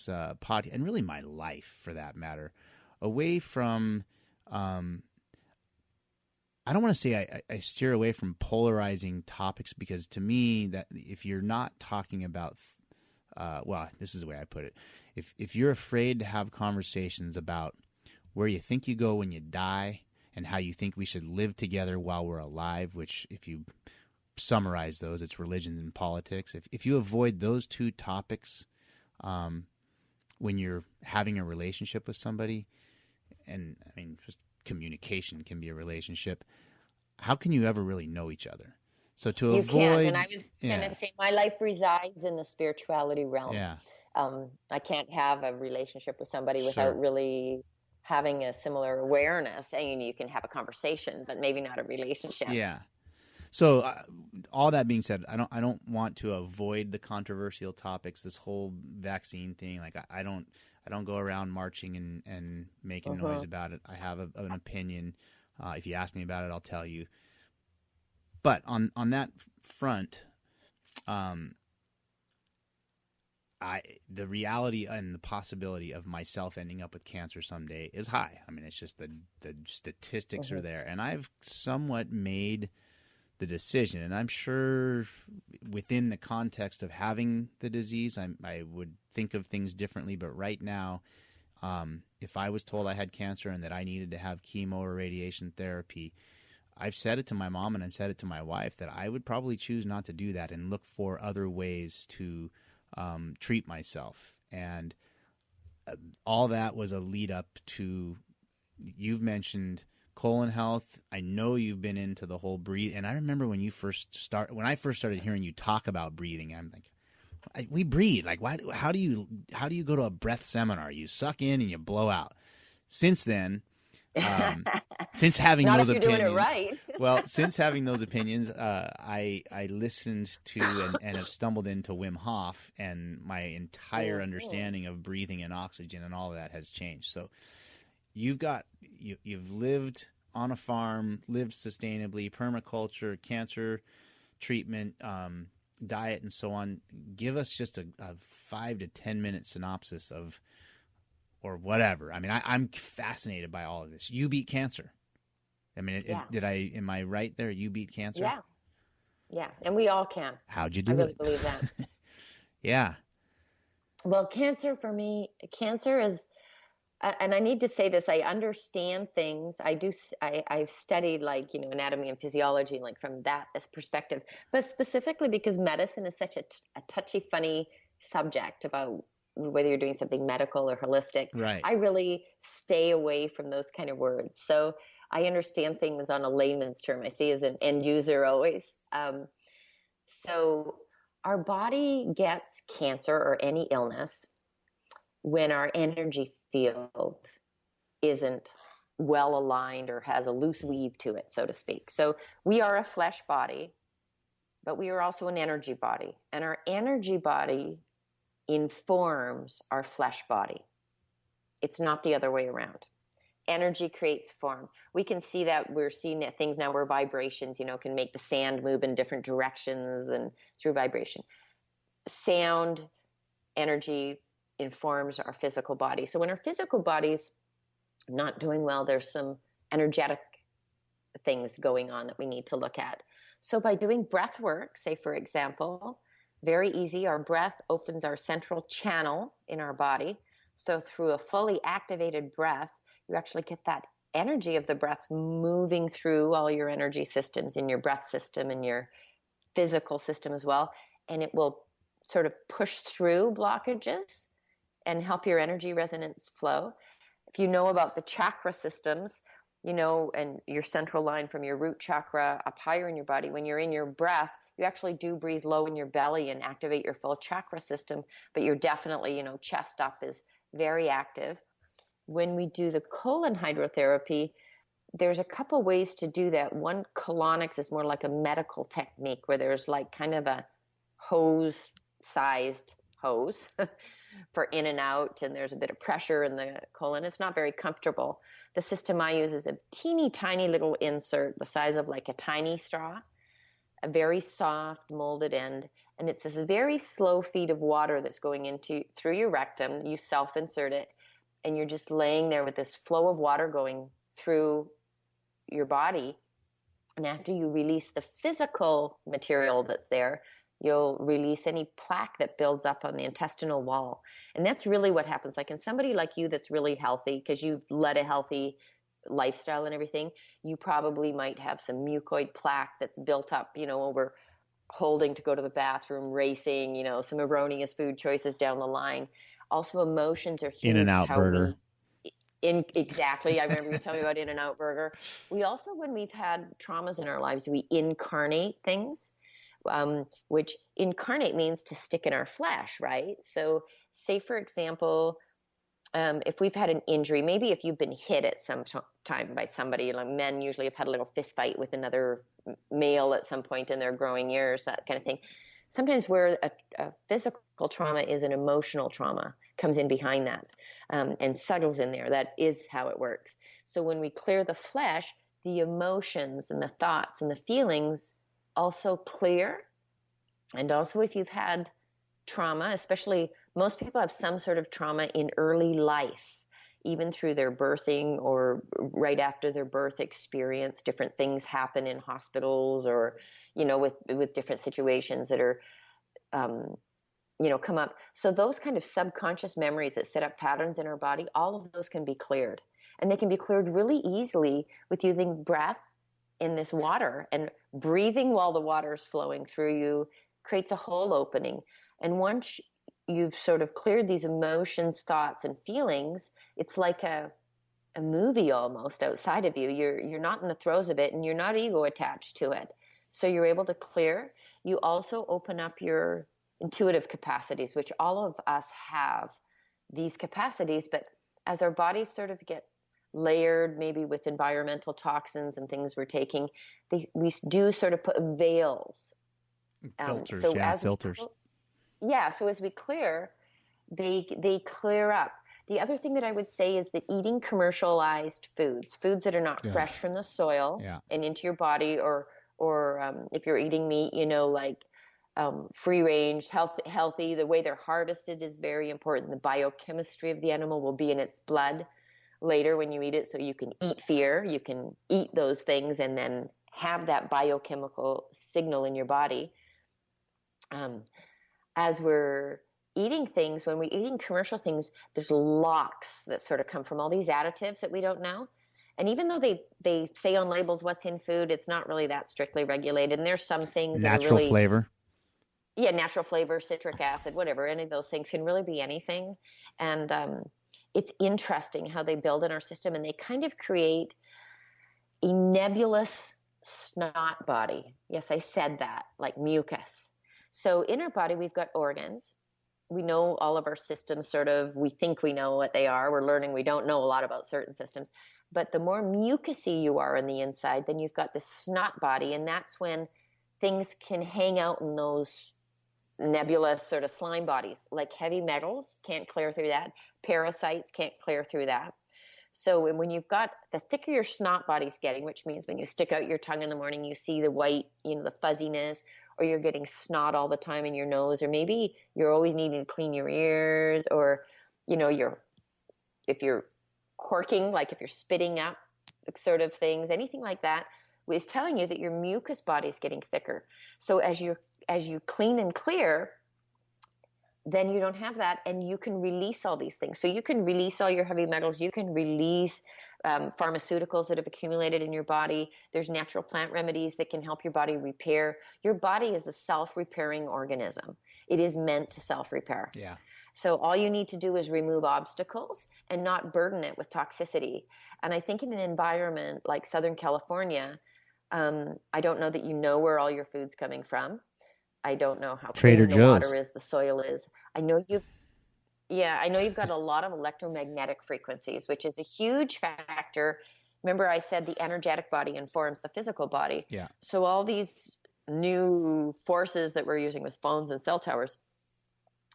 pod, and really my life for that matter, away from. I don't want to say I steer away from polarizing topics, because to me, that if you're not talking about, well, this is the way I put it. If you're afraid to have conversations about where you think you go when you die and how you think we should live together while we're alive, which if you summarize those, it's religion and politics. If you avoid those two topics when you're having a relationship with somebody, and I mean, just communication can be a relationship, how can you ever really know each other? So to You avoid, can't. And I was going to say, my life resides in the spirituality realm. Yeah. I can't have a relationship with somebody Sure. without really having a similar awareness. And you can have a conversation, but maybe not a relationship. Yeah. So all that being said, I don't want to avoid the controversial topics. This whole vaccine thing, like I don't go around marching and making noise about it. I have an opinion. If you ask me about it, I'll tell you. But on that front, the reality and the possibility of myself ending up with cancer someday is high. I mean, it's just the statistics are there, and I've somewhat made the decision, and I'm sure within the context of having the disease, I would think of things differently. But right now, if I was told I had cancer and that I needed to have chemo or radiation therapy, I've said it to my mom and I've said it to my wife that I would probably choose not to do that and look for other ways to treat myself. And all that was a lead up to, you've mentioned colon health. I know you've been into the whole breathe, and I remember when I first started hearing you talk about breathing, I'm like, we breathe. Like, why? How do you go to a breath seminar? You suck in and you blow out. Since then, since having Not those if you're opinions, doing it right. well, since having those opinions, I listened to and have stumbled into Wim Hof, and my entire understanding of breathing and oxygen and all of that has changed. So you've lived on a farm, lived sustainably, permaculture, cancer treatment, diet, and so on. Give us just a 5 to 10 minute synopsis of, or whatever. I mean, I'm fascinated by all of this. You beat cancer. I mean, am I right there? You beat cancer? Yeah. Yeah. And we all can. How'd you do it? I really it? believe that. Yeah. Well, cancer for me, cancer is, and I need to say this, I understand things. I've studied anatomy and physiology, like from that as perspective, but specifically because medicine is such a touchy, funny subject about whether you're doing something medical or holistic. Right. I really stay away from those kind of words. So I understand things on a layman's term. I see as an end user always. So our body gets cancer or any illness when our energy field isn't well aligned or has a loose weave to it, so to speak. So we are a flesh body, but we are also an energy body. And our energy body informs our flesh body. It's not the other way around. Energy creates form. We can see that. We're seeing things now where vibrations, can make the sand move in different directions and through vibration. Sound, energy informs our physical body. So when our physical body's not doing well, there's some energetic things going on that we need to look at. So by doing breath work, say for example, very easy, our breath opens our central channel in our body. So through a fully activated breath, you actually get that energy of the breath moving through all your energy systems in your breath system and your physical system as well. And it will sort of push through blockages and help your energy resonance flow. If you know about the chakra systems, and your central line from your root chakra up higher in your body, when you're in your breath, you actually do breathe low in your belly and activate your full chakra system, but you're definitely, chest up is very active. When we do the colon hydrotherapy, there's a couple ways to do that. One, colonics is more like a medical technique where there's like kind of a hose-sized hose for in and out, and there's a bit of pressure in the colon. It's not very comfortable. The system I use is a teeny tiny little insert the size of like a tiny straw, a very soft molded end, And it's this very slow feed of water that's going through your rectum. You self-insert it, and you're just laying there with this flow of water going through your body. And after you release the physical material that's there, you'll release any plaque that builds up on the intestinal wall. And that's really what happens. Like in somebody like you that's really healthy, because you've led a healthy lifestyle and everything, you probably might have some mucoid plaque that's built up, over holding to go to the bathroom, racing, some erroneous food choices down the line. Also, emotions are huge. In-N-Out burger. Exactly. I remember you telling me about In-N-Out burger. We also, when we've had traumas in our lives, we incarnate things, which incarnate means to stick in our flesh, right? So say, for example, if we've had an injury, maybe if you've been hit at some time by somebody, like men usually have had a little fist fight with another male at some point in their growing years, that kind of thing. Sometimes where a physical trauma is an emotional trauma comes in behind that, and settles in there. That is how it works. So when we clear the flesh, the emotions and the thoughts and the feelings also clear. And also if you've had trauma, especially most people have some sort of trauma in early life, even through their birthing or right after their birth experience. Different things happen in hospitals or, with different situations that are, come up. So those kind of subconscious memories that set up patterns in our body, all of those can be cleared. And they can be cleared really easily with using breath in this water, and breathing while the water is flowing through you creates a whole opening. And once you've sort of cleared these emotions, thoughts, and feelings, it's like a movie almost outside of you. You're not in the throes of it, and you're not ego attached to it. So you're able to clear. You also open up your intuitive capacities, which all of us have these capacities, but as our bodies sort of get layered, maybe with environmental toxins and things we're taking, we do sort of put veils. Filters, filters. So as we clear, they clear up. The other thing that I would say is that eating commercialized foods that are not fresh from the soil and into your body, or if you're eating meat, like free range, healthy, the way they're harvested is very important. The biochemistry of the animal will be in its blood later when you eat it. So you can eat fear, you can eat those things and then have that biochemical signal in your body. As we're eating things, when we're eating commercial things, there's locks that sort of come from all these additives that we don't know. And even though they say on labels what's in food, it's not really that strictly regulated. And there's some things that are really flavor. Yeah, natural flavor, citric acid, whatever. Any of those things can really be anything. And it's interesting how they build in our system, and they kind of create a nebulous snot body. Yes, I said that, like mucus. So in our body, we've got organs. We know all of our systems we think we know what they are. We're learning we don't know a lot about certain systems. But the more mucusy you are on the inside, then you've got this snot body, and that's when things can hang out in those nebulous sort of slime bodies. Like heavy metals can't clear through that. Parasites can't clear through that. So when you've got the thicker your snot body's getting, which means when you stick out your tongue in the morning, you see the white, the fuzziness, or you're getting snot all the time in your nose, or maybe you're always needing to clean your ears, or, if you're corking, like if you're spitting up sort of things, anything like that is telling you that your mucus body is getting thicker. So as you clean and clear, then you don't have that, and you can release all these things. So you can release all your heavy metals. You can release pharmaceuticals that have accumulated in your body. There's natural plant remedies that can help your body repair. Your body is a self-repairing organism. It is meant to self-repair. Yeah. So all you need to do is remove obstacles and not burden it with toxicity. And I think in an environment like Southern California, I don't know that you know where all your food's coming from. I don't know how Trader clean the Joe's. water is, the soil is. I know you've got a lot of electromagnetic frequencies, which is a huge factor. Remember I said the energetic body informs the physical body. Yeah. So all these new forces that we're using with phones and cell towers,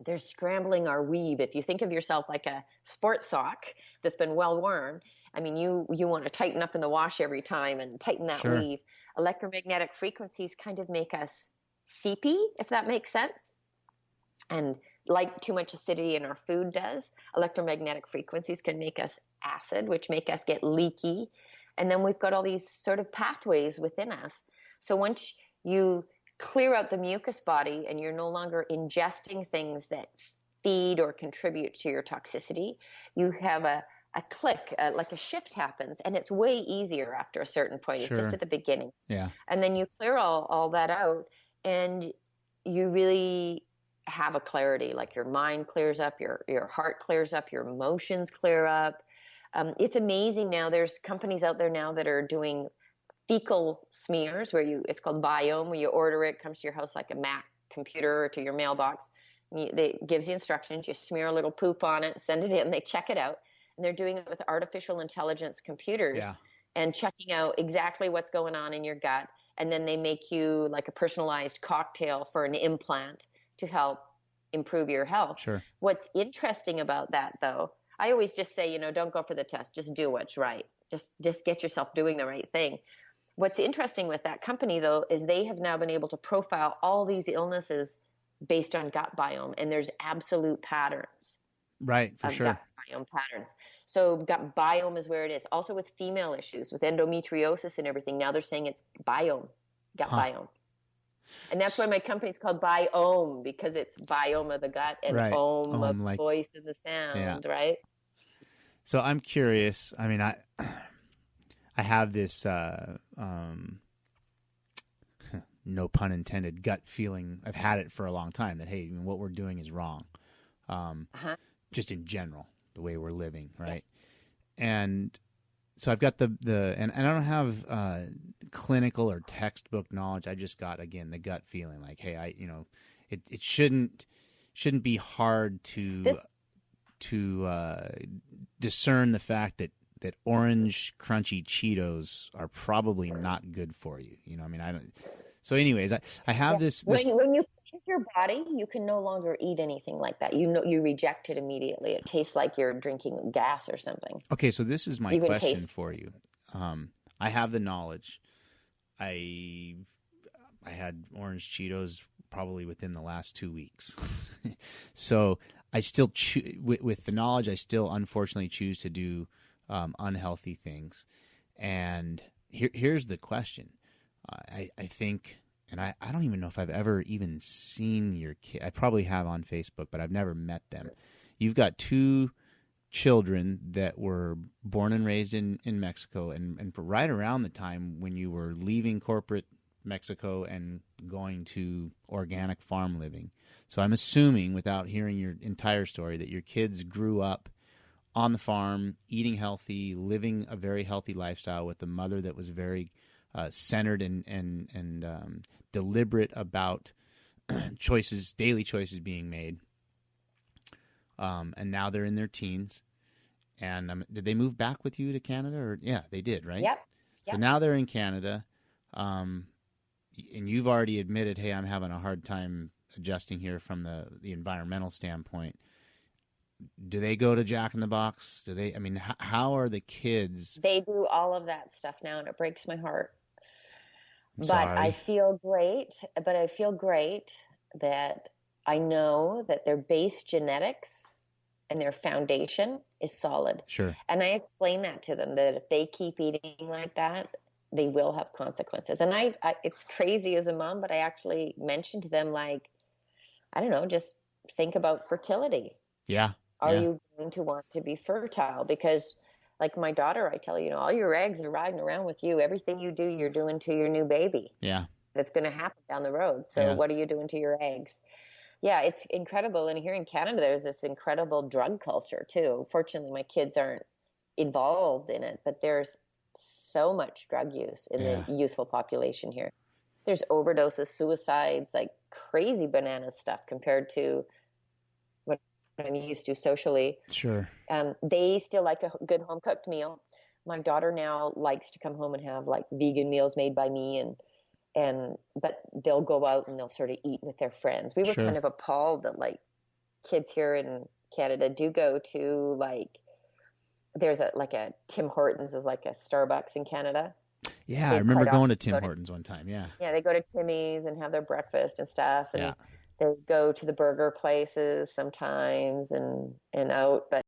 they're scrambling our weave. If you think of yourself like a sports sock that's been well worn, I mean, you want to tighten up in the wash every time and tighten that weave. Electromagnetic frequencies kind of make us seepy, if that makes sense. And like too much acidity in our food does, electromagnetic frequencies can make us acid, which make us get leaky. And then we've got all these sort of pathways within us. So once you clear out the mucus body and you're no longer ingesting things that feed or contribute to your toxicity, you have a click, like a shift happens, and it's way easier after a certain point. Sure. It's just at the beginning. Yeah. And then you clear all that out, and you really have a clarity, like your mind clears up, your heart clears up, your emotions clear up. It's amazing now. There's companies out there now that are doing fecal smears where it's called Biome, where you order it, comes to your house like a Mac computer or to your mailbox. It gives you instructions. You smear a little poop on it, send it in, they check it out. And they're doing it with artificial intelligence computers and checking out exactly what's going on in your gut. And then they make you like a personalized cocktail for an implant to help improve your health. Sure. What's interesting about that, though, I always just say, don't go for the test. Just do what's right. Just get yourself doing the right thing. What's interesting with that company, though, is they have now been able to profile all these illnesses based on gut biome, and there's absolute patterns. Right, for sure. Gut biome patterns. So gut biome is where it is. Also with female issues, with endometriosis and everything, now they're saying it's biome, gut biome. And that's why my company's called Biome, because it's biome of the gut and om of the voice and the sound, right? So I'm curious. I mean, I have this, no pun intended, gut feeling. I've had it for a long time that, hey, what we're doing is wrong. Just in general, the way we're living, right? Yes. And so I've got and I don't have clinical or textbook knowledge. I just got, again, the gut feeling like, hey, it shouldn't be hard to discern the fact that orange crunchy Cheetos are probably not good for you. I mean, I don't. So anyways, I have this. When you cleanse your body, you can no longer eat anything like that. You reject it immediately. It tastes like you're drinking gas or something. Okay, so this is my question for you. I have the knowledge. I had orange Cheetos probably within the last 2 weeks. So I still with the knowledge, I still unfortunately choose to do unhealthy things. And here's the question. I think, and I don't even know if I've ever even seen your kid. I probably have on Facebook, but I've never met them. You've got 2 children that were born and raised in Mexico, and right around the time when you were leaving corporate Mexico and going to organic farm living. So I'm assuming, without hearing your entire story, that your kids grew up on the farm, eating healthy, living a very healthy lifestyle with a mother that was very centered and deliberate about daily choices being made. And now they're in their teens. And did they move back with you to Canada? Or yeah, they did, right? Yep. So now they're in Canada, and you've already admitted, hey, I'm having a hard time adjusting here from the environmental standpoint. Do they go to Jack in the Box? Do they? I mean, how are the kids? They do all of that stuff now, and it breaks my heart. Sorry. I feel great. But I feel great that I know that their base genetics and their foundation is solid. Sure. And I explain that to them, that if they keep eating like that, they will have consequences. And I it's crazy as a mom, but I actually mentioned to them, like, I don't know, just think about fertility. Yeah. Are you going to want to be fertile? Because, like my daughter, I tell you, all your eggs are riding around with you. Everything you do, you're doing to your new baby. Yeah. That's going to happen down the road. So what are you doing to your eggs? Yeah, it's incredible. And here in Canada, there's this incredible drug culture too. Fortunately, my kids aren't involved in it, but there's so much drug use in the youthful population here. There's overdoses, suicides, like crazy banana stuff compared to what I'm used to socially. Sure. They still like a good home cooked meal. My daughter now likes to come home and have like vegan meals made by me, but they'll go out and they'll sort of eat with their friends. We were kind of appalled that like kids here in Canada do go to like, there's a Tim Hortons is like a Starbucks in Canada. Yeah, I They'd remember quite going often to Tim Hortons one time. Yeah. yeah, they go to Timmy's and have their breakfast and stuff, Yeah. and they go to the burger places sometimes and out. But